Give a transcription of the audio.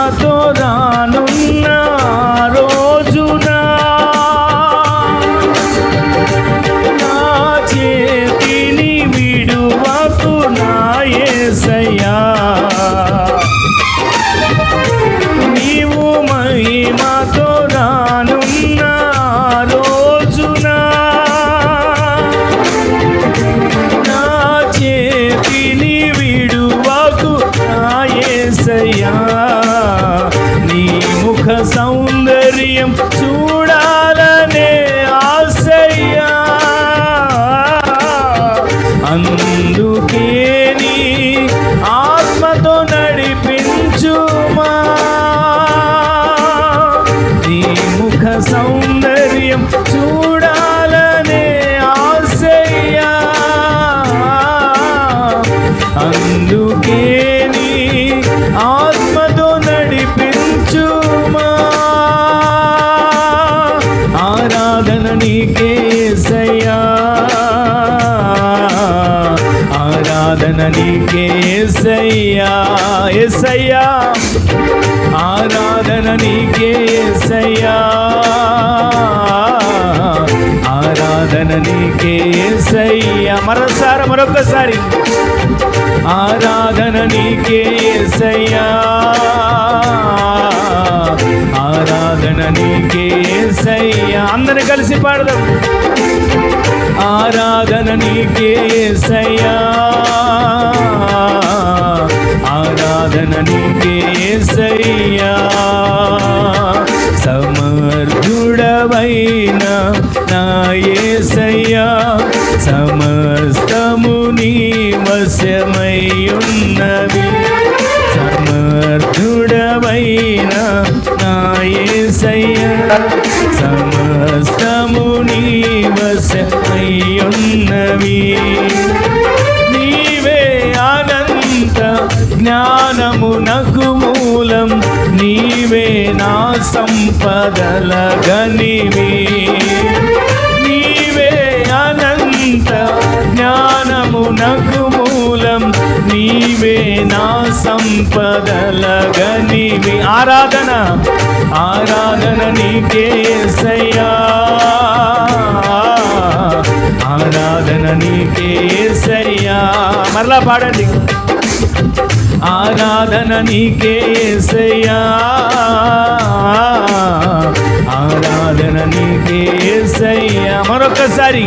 మహిమతో రానున్న రోజున నా చేతిని విడువకు నా యేసయ్యా. నీవు మహిమతో రానున్న రోజున నా చేతిని విడువకు నా యేసయ్యా. నీ ముఖ సౌందర్యం చూడాలనే ఆశయ్యా. అందుకే నీ ఆత్మతో నడిపించుమా. నీ ముఖ సౌందర్యం చూడాలనే ఆశయ్యా. అందుకే నీ ఆత్మతో నడిపించుమా. ఆరాధన నీకే యేసయ్యా. ఆరాధన నీకే యేసయ్యా. యేసయ్యా ఆరాధన నీకే యేసయ్యా. ఆరాధన నీకే యేసయ్యా. మరొకసారి ఆరాధన నీకే యేసయ్యా. ఆరాధన నీకే యేసయ్యా. అందరూ కలిసి పాడదాం. ఆరాధన నీకే యేసయ్యా. ఆరాధన నీకే యేసయ్యా. సమర్థుడవైన నా యేసయ్యా. సమస్తము నీ వశమై ఉన్నవి. సమర్థుడవైన నా యేసయ్యా. సమస్తము నీ వశమై ఉన్నవి. నీవే అనంత జ్ఞానమునకు మూలం. నీవే నా సంపదల గనివి. నీవే అనంత జ్ఞానమునకు మూలం. నీవే నా సంపదల గనివి. ఆరాధన ఆరాధన నీకే యేసయ్యా. ఆరాధన నీకే యేసయ్యా. మరలా పాడండి. ఆరాధన నీకే యేసయ్యా. ఆరాధన నీకే యేసయ్యా. మరొకసారి